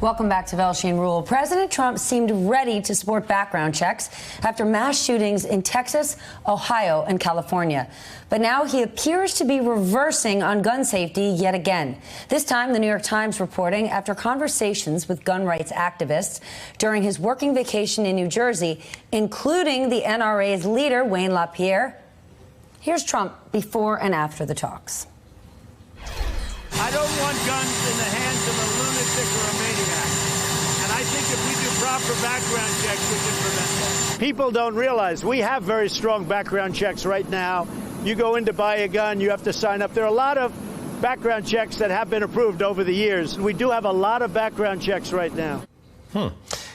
Welcome back to Velshi and Rule. President Trump seemed ready to support background checks after mass shootings in Texas, Ohio, and California. But now he appears to be reversing on gun safety yet again. This time, the New York Times reporting after conversations with gun rights activists during his working vacation in New Jersey, including the NRA's leader, Wayne LaPierre. Here's Trump before and after the talks. I don't want guns in the hands of a lunatic or a maniac. And I think if we do proper background checks, we can prevent that. People don't realize we have very strong background checks right now. You go in to buy a gun, you have to sign up. There are a lot of background checks that have been approved over the years. We do have a lot of background checks right now.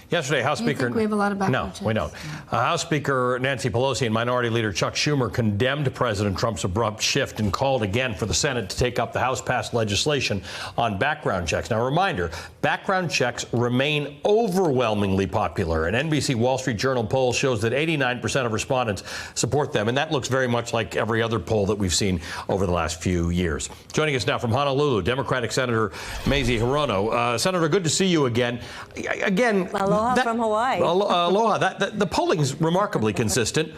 Yesterday, House Speaker... think we have a lot of background checks? No, we don't. House Speaker Nancy Pelosi and Minority Leader Chuck Schumer condemned President Trump's abrupt shift and called again for the Senate to take up the House-passed legislation on background checks. Now, a reminder, background checks remain overwhelmingly popular. An NBC Wall Street Journal poll shows that 89% of respondents support them, and that looks very much like every other poll that we've seen over the last few years. Joining us now from Honolulu, Democratic Senator Mazie Hirono. Senator, good to see you again. Aloha from Hawaii. Aloha. The polling's remarkably consistent.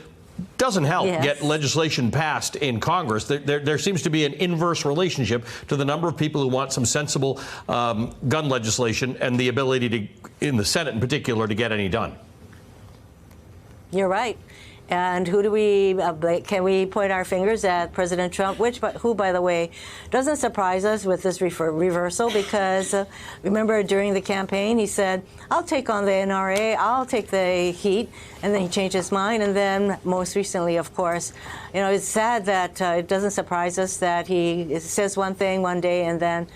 Doesn't help get legislation passed in Congress. There seems to be an inverse relationship to the number of people who want some sensible gun legislation and the ability to, in the Senate in particular, to get any done. You're right. And who do we can we point our fingers at? President Trump, who, by the way, doesn't surprise us with this reversal, because remember during the campaign he said, I'll take on the NRA, I'll take the heat, and then he changed his mind. And then most recently, of course, you know, it's sad that it doesn't surprise us that he says one thing one day and then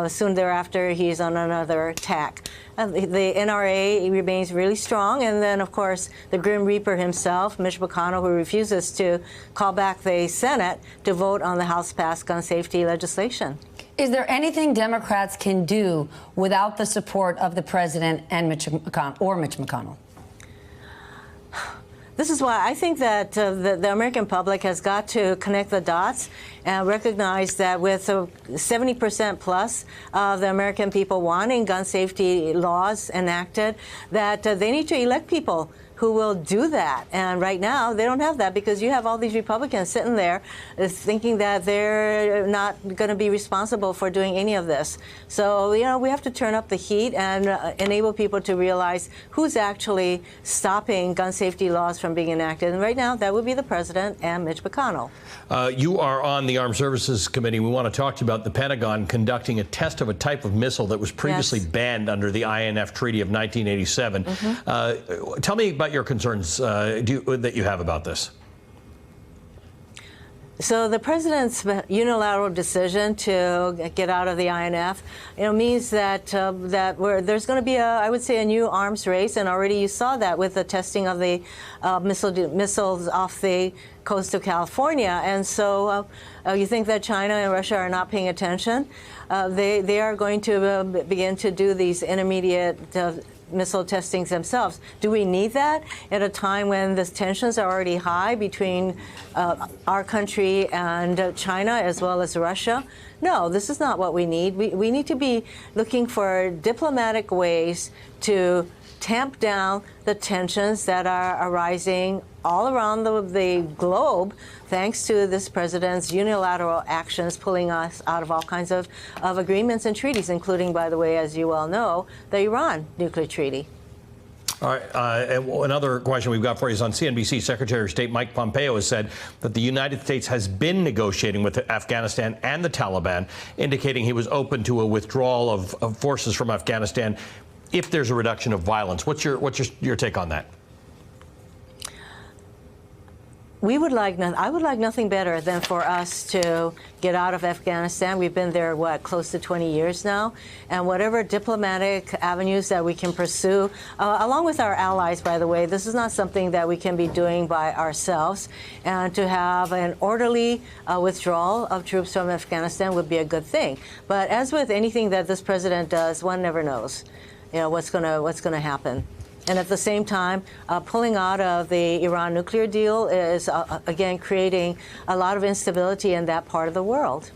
soon thereafter he's on another tack. The NRA remains really strong, and then, of course, the Grim Reaper himself, Mitch McConnell, who refuses to call back the Senate to vote on the House-passed gun safety legislation. Is there anything Democrats can do without the support of the president and Mitch McConnell? This is why I think that the American public has got to connect the dots and recognize that with 70% plus of the American people wanting gun safety laws enacted, that they need to elect people who will do that. And right now, they don't have that, because you have all these Republicans sitting there thinking that they're not going to be responsible for doing any of this. So, you know, we have to turn up the heat and enable people to realize who's actually stopping gun safety laws from being enacted. And right now, that would be the president and Mitch McConnell. You are on the Armed Services Committee. We want to talk to you about the Pentagon conducting a test of a type of missile that was previously banned under the INF Treaty of 1987. Tell me about your concerns that you have about this. So the president's unilateral decision to get out of the INF, you know, means that there's going to be I would say, a new arms race, and already you saw that with the testing of the missiles off the coast of California. And so you think that China and Russia are not paying attention? They are going to begin to do these intermediate missile testings themselves. Do we need that at a time when the tensions are already high between our country and China as well as Russia? No, this is not what we need. We need to be looking for diplomatic ways to tamp down the tensions that are arising all around the globe, thanks to this president's unilateral actions pulling us out of all kinds of agreements and treaties, including, by the way, as you well know, the Iran nuclear treaty. All right. Another question we've got for you is on CNBC. Secretary of State Mike Pompeo has said that the United States has been negotiating with Afghanistan and the Taliban, indicating he was open to a withdrawal of forces from Afghanistan if there's a reduction of violence. What's your take on that? I would like nothing better than for us to get out of Afghanistan. We've been there, close to 20 years now. And whatever diplomatic avenues that we can pursue, along with our allies, by the way, this is not something that we can be doing by ourselves. And to have an orderly withdrawal of troops from Afghanistan would be a good thing. But as with anything that this president does, one never knows, you know, what's going to happen. And at the same time, pulling out of the Iran nuclear deal is, again, creating a lot of instability in that part of the world.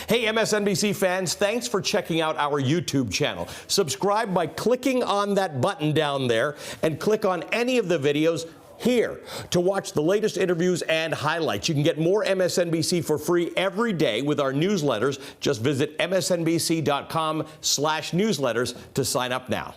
Hey, MSNBC fans, thanks for checking out our YouTube channel. Subscribe by clicking on that button down there and click on any of the videos here to watch the latest interviews and highlights. You can get more MSNBC for free every day with our newsletters. Just visit msnbc.com/newsletters to sign up now.